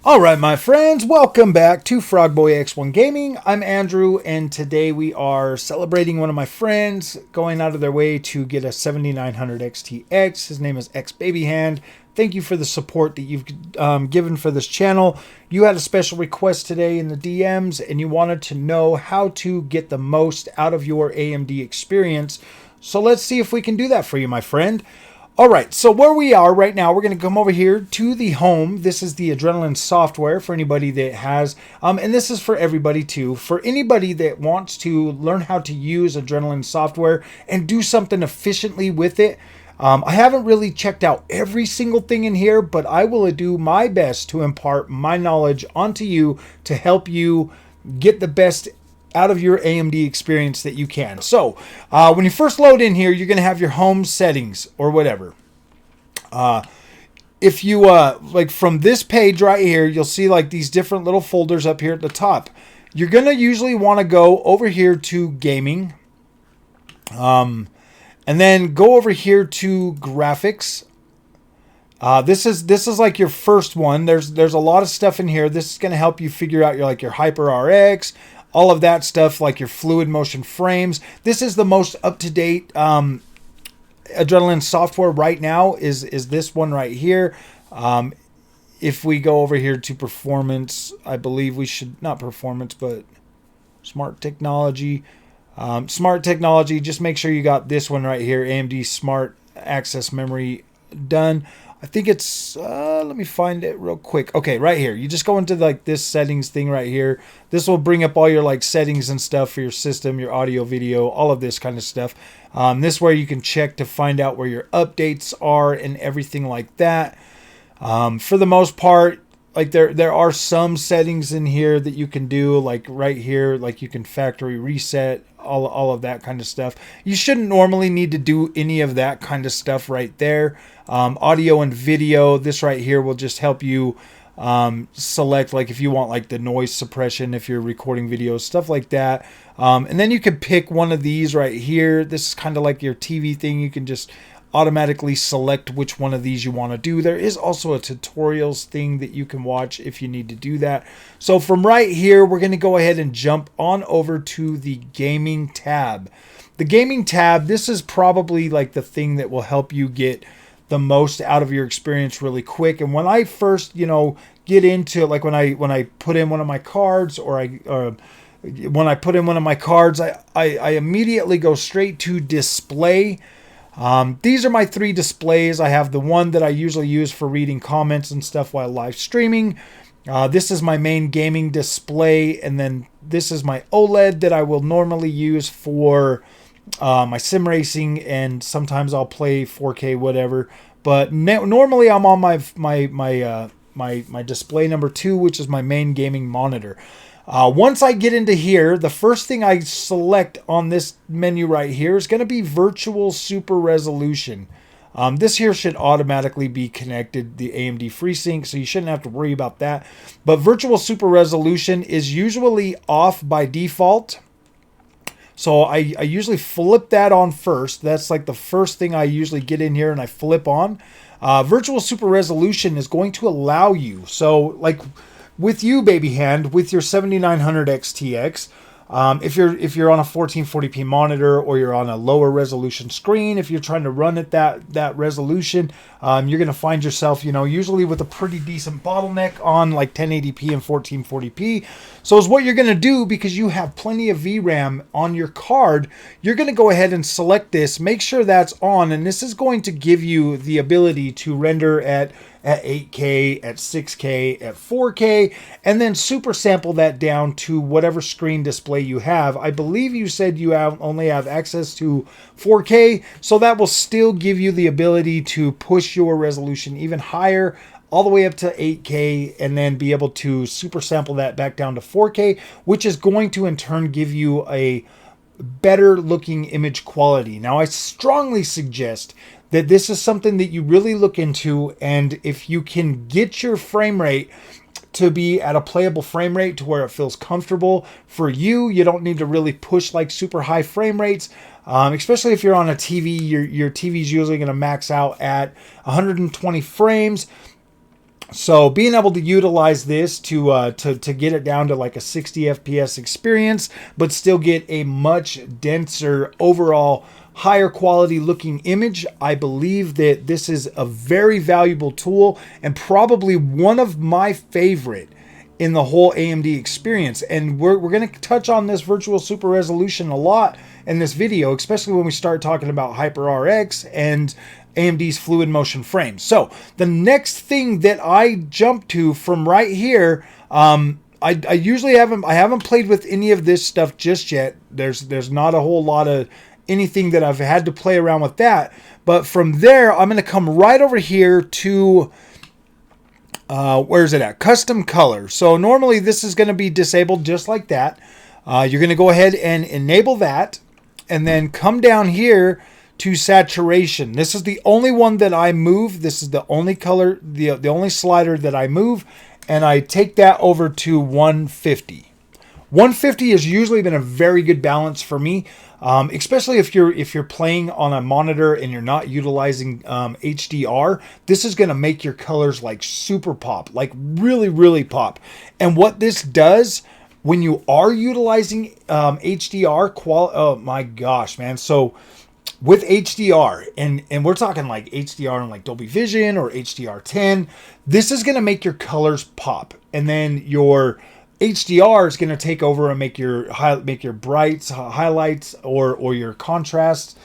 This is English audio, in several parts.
Alright, my friends, welcome back to Frogboy X1 Gaming. I'm Andrew, and today we are celebrating one of my friends going out of their way to get a 7900 XTX. His name is XBabyHand. Thank you for the support that you've given for this channel. You had a special request today in the DMs, and you wanted to know how to get the most out of your AMD experience. So let's see if we can do that for you, my friend. Alright, so where we are right now, we're going to come over here to the home. This is the Adrenalin software for anybody that has, and this is for everybody too. For anybody that wants to learn how to use Adrenalin software and do something efficiently with it. I haven't really checked out every single thing in here, but I will do my best to impart my knowledge onto you to help you get the best out of your AMD experience that you can. So when you first load in here, you're going to have your home settings or whatever. If you like from this page right here, you'll see like these different little folders up here at the top. You're going to usually want to go over here to gaming, and then go over here to graphics. This is like your first one. There's a lot of stuff in here. This is going to help you figure out your HYPR-RX, all of that stuff, like your fluid motion frames. This is the most up-to-date Adrenalin software right now is this one right here. If we go over here to performance, I believe we should, not performance, but smart technology. Smart technology, just make sure you got this one right here, AMD Smart Access Memory done. I think it's, let me find it real quick. Okay, right here. You just go into like this settings thing right here. This will bring up all your like settings and stuff for your system, your audio, video, all of this kind of stuff. This is where you can check to find out where your updates are and everything like that. For the most part, like there are some settings in here that you can do, like right here, like you can factory reset, all of that kind of stuff. You shouldn't normally need to do any of that kind of stuff right there. Audio and video, this right here will just help you select, like if you want like the noise suppression, if you're recording videos, stuff like that. And then you can pick one of these right here. This is kind of like your TV thing. You can just automatically select which one of these you want to do. There is also a tutorials thing that you can watch if you need to do that. So from right here, we're going to go ahead and jump on over to the gaming tab. The gaming tab, this is probably like the thing that will help you get the most out of your experience really quick. And when I first, get into, like when I put in one of my cards, when I put in one of my cards, I immediately go straight to display. These are my three displays. I have the one that I usually use for reading comments and stuff while live streaming. This is my main gaming display, and then this is my OLED that I will normally use for my sim racing, and sometimes I'll play 4K whatever. But normally I'm on my display number 2, which is my main gaming monitor. Once I get into here, the first thing I select on this menu right here is going to be Virtual Super Resolution. This here should automatically be connected, the AMD FreeSync, so you shouldn't have to worry about that. But Virtual Super Resolution is usually off by default. So I usually flip that on first. That's like the first thing I usually get in here and I flip on. Virtual Super Resolution is going to allow you, so like with you, baby hand, with your 7900 XTX, if you're on a 1440p monitor or you're on a lower resolution screen, if you're trying to run at that resolution, you're going to find yourself, usually with a pretty decent bottleneck on like 1080p and 1440p. So is what you're going to do, because you have plenty of VRAM on your card, you're going to go ahead and select this, make sure that's on, and this is going to give you the ability to render at 8K, at 6K, at 4K, and then super sample that down to whatever screen display you have. I believe you said you only have access to 4K, so that will still give you the ability to push your resolution even higher, all the way up to 8K, and then be able to super sample that back down to 4K, which is going to in turn give you a better looking image quality. Now, I strongly suggest that this is something that you really look into, and if you can get your frame rate to be at a playable frame rate to where it feels comfortable for you, you don't need to really push like super high frame rates, especially if you're on a TV. Your TV is usually going to max out at 120 frames. So being able to utilize this to get it down to like a 60 FPS experience, but still get a much denser overall, higher quality looking image, I believe that this is a very valuable tool and probably one of my favorite in the whole AMD experience. And we're going to touch on this virtual super resolution a lot in this video, especially when we start talking about HYPR-RX and AMD's fluid motion frames. So the next thing that I jump to from right here, I usually haven't played with any of this stuff just yet. There's not a whole lot of anything that I've had to play around with that. But from there, I'm going to come right over here to where's it at? Custom color. So normally this is going to be disabled just like that. You're going to go ahead and enable that, and then come down here to saturation. This is the only one that I move. This is the only color, the only slider that I move, and I take that over to 150. 150 has usually been a very good balance for me, especially if you're playing on a monitor and you're not utilizing HDR. This is going to make your colors like super pop, like really pop. And what this does when you are utilizing HDR, oh my gosh, man! So with HDR, and we're talking like HDR and like Dolby Vision or HDR10, this is going to make your colors pop, and then your HDR is going to take over and make your brights, highlights, or your contrasts,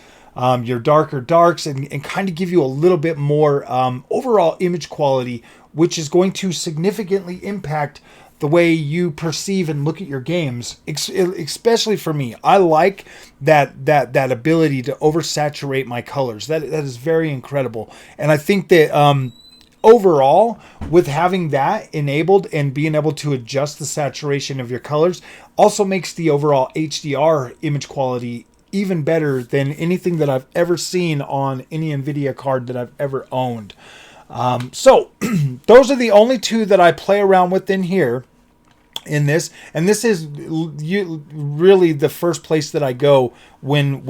your darker darks, and kind of give you a little bit more overall image quality, which is going to significantly impact the way you perceive and look at your games. Especially for me, I like that ability to oversaturate my colors. That is very incredible, and I think that overall, with having that enabled and being able to adjust the saturation of your colors, also makes the overall HDR image quality even better than anything that I've ever seen on any NVIDIA card that I've ever owned. So those are the only two that I play around with in here in this, and this is really the first place that I go when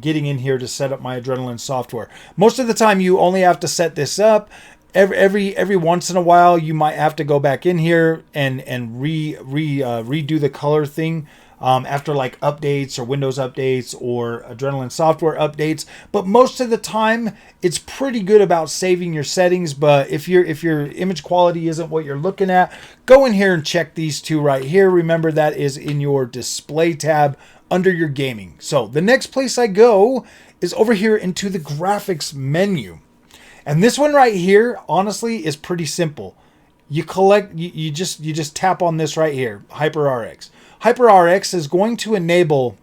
getting in here to set up my Adrenalin software. Most of the time you only have to set this up. Every once in a while you might have to go back in here and redo the color thing after like updates or Windows updates or Adrenalin software updates. But most of the time it's pretty good about saving your settings. But if your image quality isn't what you're looking at, go in here and check these two right here. Remember, that is in your display tab under your gaming. So the next place I go is over here into the graphics menu. And this one right here, honestly, is pretty simple. You just tap on this right here, HYPR-RX. HYPR-RX is going to enable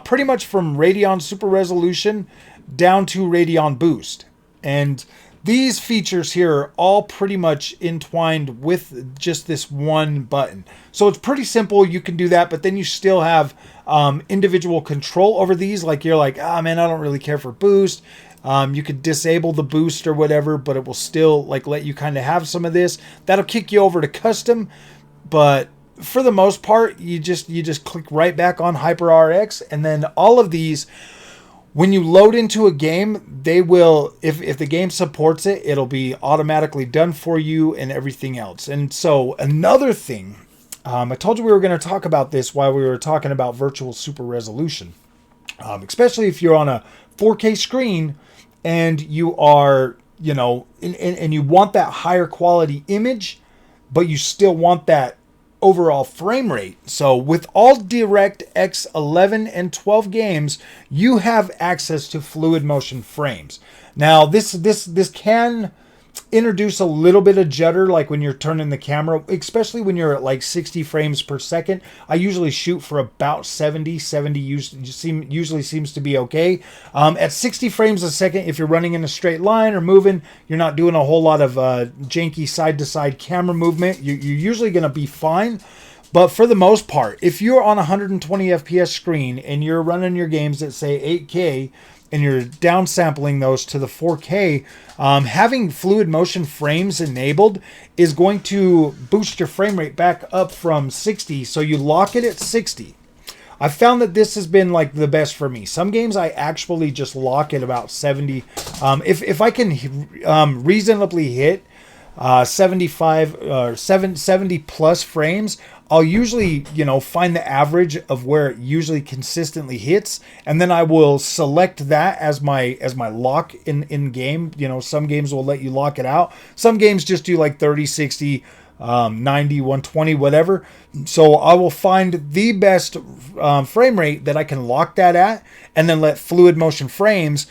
pretty much from Radeon Super Resolution down to Radeon Boost. And these features here are all pretty much entwined with just this one button. So it's pretty simple. You can do that, but then you still have individual control over these. Like you're like, man, I don't really care for boost. You could disable the boost or whatever, but it will still like let you kind of have some of this. That'll kick you over to custom, but for the most part, you just click right back on HYPR-RX, and then all of these, when you load into a game, they will, if the game supports it, it'll be automatically done for you and everything else. And so another thing, I told you we were going to talk about this while we were talking about virtual super resolution, especially if you're on a 4K screen and you are, and you want that higher quality image, but you still want that overall frame rate. So with all DirectX 11 and 12 games, you have access to fluid motion frames. Now this can introduce a little bit of judder, like when you're turning the camera, especially when you're at like 60 frames per second. I usually shoot for about 70 usually seems to be okay. At 60 frames a second, if you're running in a straight line or moving, you're not doing a whole lot of janky side-to-side camera movement, you're usually going to be fine. But for the most part, if you're on a 120 FPS screen and you're running your games at say 8K and you're downsampling those to the 4K, having fluid motion frames enabled is going to boost your frame rate back up from 60. So you lock it at 60. I found that this has been like the best for me. Some games I actually just lock at about 70. If I can reasonably hit 75 or 70 plus frames, I'll usually, find the average of where it usually consistently hits, and then I will select that as my lock in game. Some games will let you lock it out. Some games just do like 30, 60, 90, 120, whatever. So I will find the best frame rate that I can lock that at, and then let fluid motion frames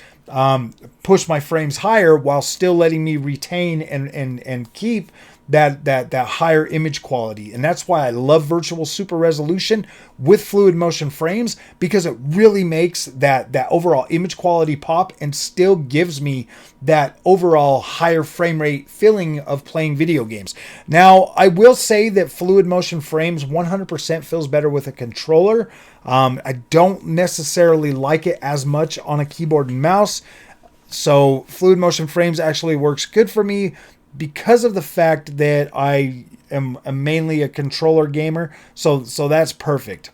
push my frames higher while still letting me retain and keep that higher image quality. And that's why I love virtual super resolution with fluid motion frames, because it really makes that overall image quality pop and still gives me that overall higher frame rate feeling of playing video games. Now, I will say that fluid motion frames 100% feels better with a controller. I don't necessarily like it as much on a keyboard and mouse. So fluid motion frames actually works good for me because of the fact that I am mainly a controller gamer. So that's perfect.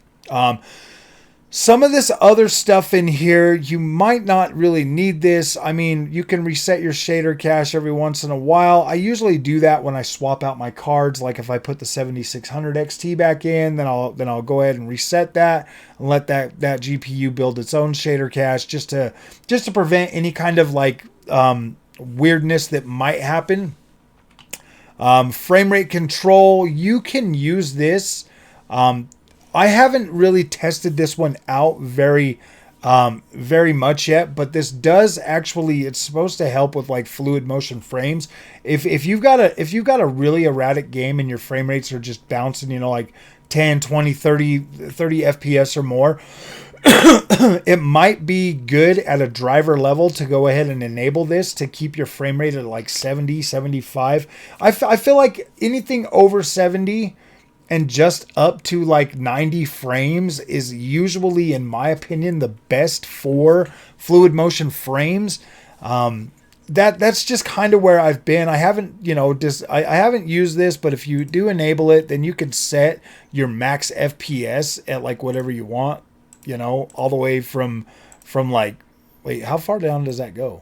Some of this other stuff in here, you might not really need this. I mean, you can reset your shader cache every once in a while. I usually do that when I swap out my cards. Like if I put the 7600 XT back in, then I'll go ahead and reset that and let that GPU build its own shader cache just to prevent any kind of like weirdness that might happen. Frame rate control, you can use this. I haven't really tested this one out very much yet, but this does actually, it's supposed to help with like fluid motion frames. If you've got a really erratic game and your frame rates are just bouncing, like 10, 20, 30 FPS or more, it might be good at a driver level to go ahead and enable this to keep your frame rate at like 70, 75. I feel like anything over 70 and just up to like 90 frames is usually, in my opinion, the best for fluid motion frames. That's just kind of where I've been. I haven't, I haven't used this, but if you do enable it, then you can set your max FPS at like whatever you want, all the way from like, wait, how far down does that go?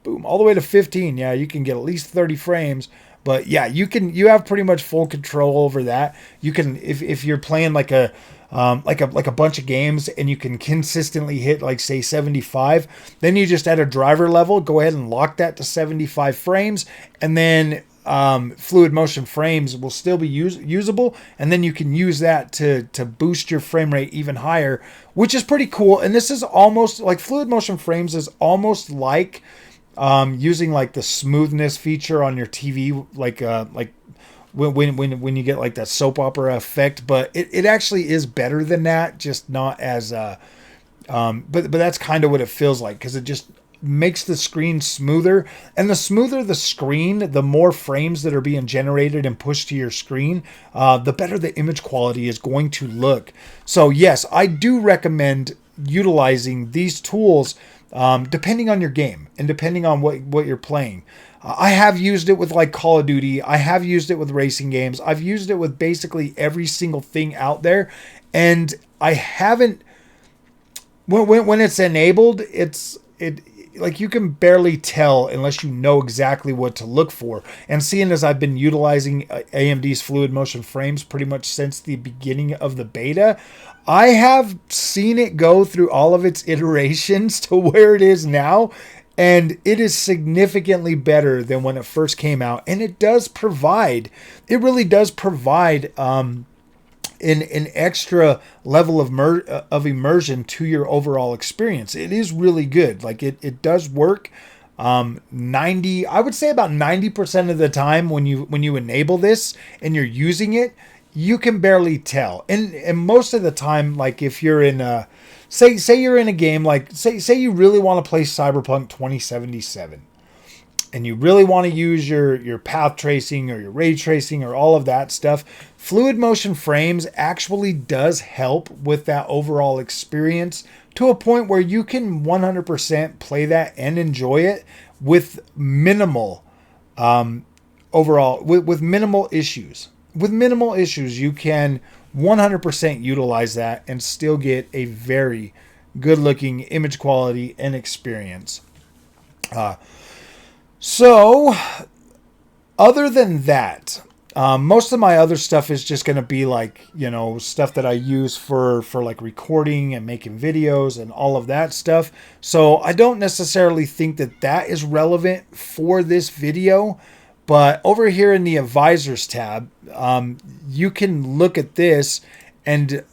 Boom, all the way to 15. Yeah, you can get at least 30 frames. But yeah, you have pretty much full control over that. You can, if you're playing like a bunch of games and you can consistently hit like say 75, then you just at a driver level, go ahead and lock that to 75 frames, and then fluid motion frames will still be usable, and then you can use that to boost your frame rate even higher, which is pretty cool. And this is almost like fluid motion frames is almost like using like the smoothness feature on your TV, like when you get like that soap opera effect, but it actually is better than that, just not as but that's kind of what it feels like, because it just makes the screen smoother, and the smoother the screen, the more frames that are being generated and pushed to your screen, the better the image quality is going to look. So yes, I do recommend utilizing these tools depending on your game and depending on what you're playing. I have used it with like Call of Duty. I have used it with racing games. I've used it with basically every single thing out there, and I haven't. When it's enabled, it like you can barely tell unless you know exactly what to look for. And seeing as I've been utilizing AMD's fluid motion frames pretty much since the beginning of the beta, I have seen it go through all of its iterations to where it is now, and it is significantly better than when it first came out. And it really does provide an extra level of immersion to your overall experience. It is really good. Like it does work. I would say about 90% of the time when you enable this and you're using it, you can barely tell. And most of the time, like if you're in say you're in a game, like say you really want to play Cyberpunk 2077, and you really want to use your path tracing or your ray tracing or all of that stuff, fluid motion frames actually does help with that overall experience to a point where you can 100% play that and enjoy it with minimal overall, with minimal issues. With minimal issues, you can 100% utilize that and still get a very good looking image quality and experience. So Other than that, most of my other stuff is just going to be like, you know, stuff that I use for like recording and making videos and all of that stuff. So I don't necessarily think that that is relevant for this video. But over here in the advisors tab, you can look at this, and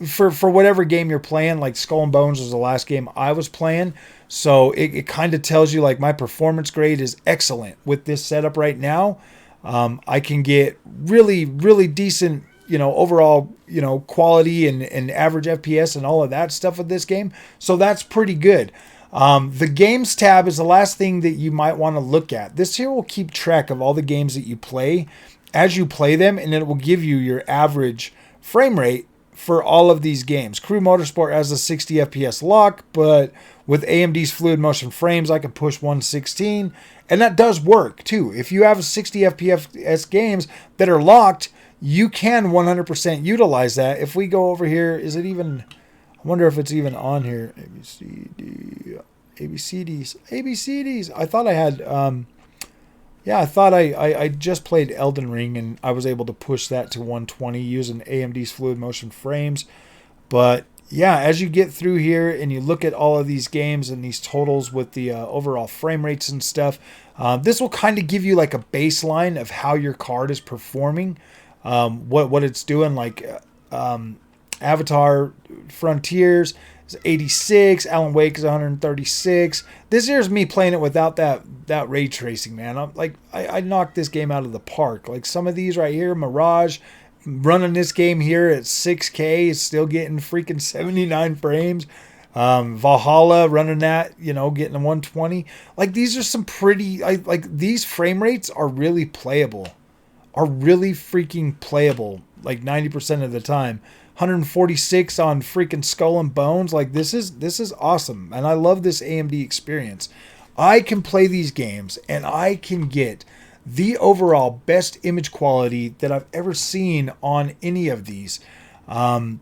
for whatever game you're playing, like Skull and Bones was the last game I was playing. So it kind of tells you like my performance grade is excellent with this setup right now. I can get really, really decent, you know, overall, you know, quality and average FPS and all of that stuff with this game. So that's pretty good. The games tab is the last thing that you might want to look at. This here will keep track of all the games that you play as you play them, and it will give you your average frame rate for all of these games. Crew Motorsport has a 60 FPS lock, but with AMD's fluid motion frames, I can push 116, and that does work too. If you have 60 FPS games that are locked, you can 100% utilize that. If we go over here, is it even... I wonder if it's even on here. ABCDs. I thought I had, I thought I just played Elden Ring and I was able to push that to 120 using AMD's fluid motion frames. But yeah, as you get through here and you look at all of these games and these totals with the overall frame rates and stuff, this will kind of give you like a baseline of how your card is performing, what it's doing, like, Avatar Frontiers is 86. Alan Wake is 136. This here's me playing it without that ray tracing, man. I knocked this game out of the park. Like some of these right here, Mirage, running this game here at 6K is still getting freaking 79 frames. Valhalla running that, you know, getting a 120. Like these are some pretty, like these frame rates are really playable. Are really freaking playable. Like 90% of the time. 146 on freaking Skull and Bones. Like this is awesome, and I love this AMD experience. I can play these games and I can get the overall best image quality that I've ever seen on any of these. And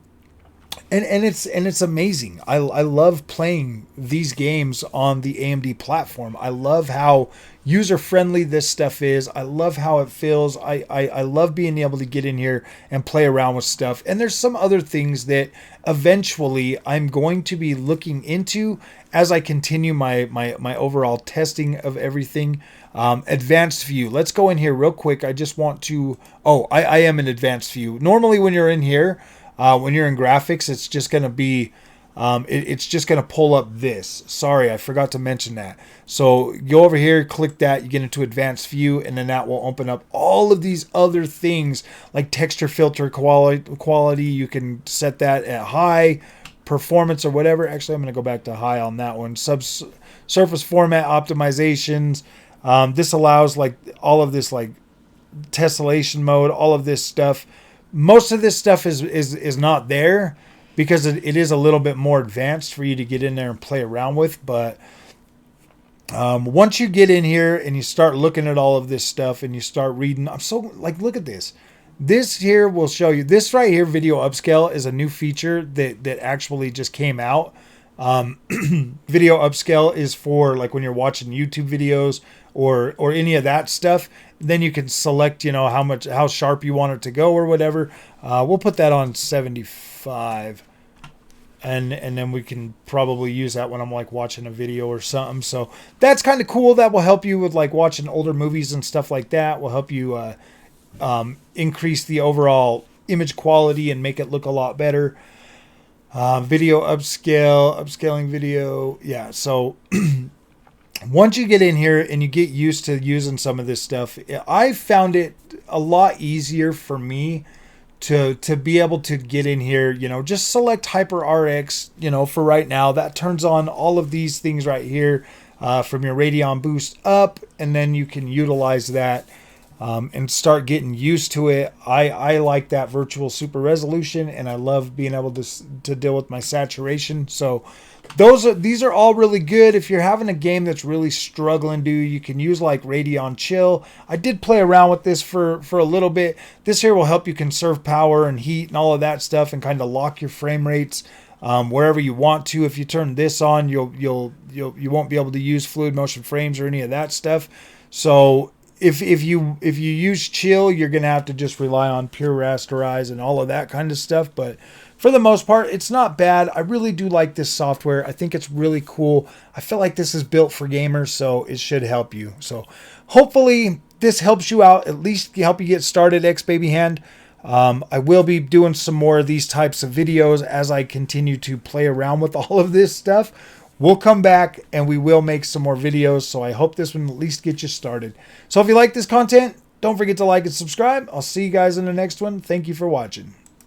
it's amazing. I love playing these games on the AMD platform. I love how user-friendly this stuff is. I love how it feels. I love being able to get in here and play around with stuff. And there's some other things that eventually I'm going to be looking into as I continue my overall testing of everything. Advanced view. Let's go in here real quick. I just want to... Oh, I am in advanced view. Normally when you're in here... when you're in graphics, it's just going to be, it's just going to pull up this. Sorry, I forgot to mention that. So go over here, click that, you get into advanced view, and then that will open up all of these other things like texture filter quality. You can set that at high, performance or whatever. Actually, I'm going to go back to high on that one. Surface format optimizations. This allows like all of this like tessellation mode, all of this stuff. Most of this stuff is not there because it is a little bit more advanced for you to get in there and play around with. But once you get in here and you start looking at all of this stuff and you start reading, I'm so like, look at this. This here will show you. This right here, video upscale, is a new feature that actually just came out. Video upscale is for like when you're watching YouTube videos or any of that stuff. Then you can select, you know, how sharp you want it to go or whatever. We'll put that on 75, and then we can probably use that when I'm like watching a video or something. So that's kind of cool. That will help you with like watching older movies and stuff like that. Will help you increase the overall image quality and make it look a lot better. Video upscaling video. Yeah. So once you get in here and you get used to using some of this stuff, I found it a lot easier for me to be able to get in here, you know, just select HYPR-RX, you know, for right now. That turns on all of these things right here from your Radeon boost up, and then you can utilize that and start getting used to it. I like that virtual super resolution, and I love being able to deal with my saturation. So these are all really good. If you're having a game that's really struggling, you can use like Radeon Chill. I did play around with this for a little bit. This here will help you conserve power and heat and all of that stuff, and kind of lock your frame rates wherever you want to. If you turn this on, you won't be able to use fluid motion frames or any of that stuff. So if you use chill, you're gonna have to just rely on pure rasterize and all of that kind of stuff. But for the most part, it's not bad. I really do like this software. I think it's really cool. I feel like this is built for gamers, so it should help you. So hopefully this helps you out, at least help you get started, XBabyHand. I will be doing some more of these types of videos as I continue to play around with all of this stuff. We'll come back and we will make some more videos. So I hope this one at least gets you started. So if you like this content, don't forget to like and subscribe. I'll see you guys in the next one. Thank you for watching.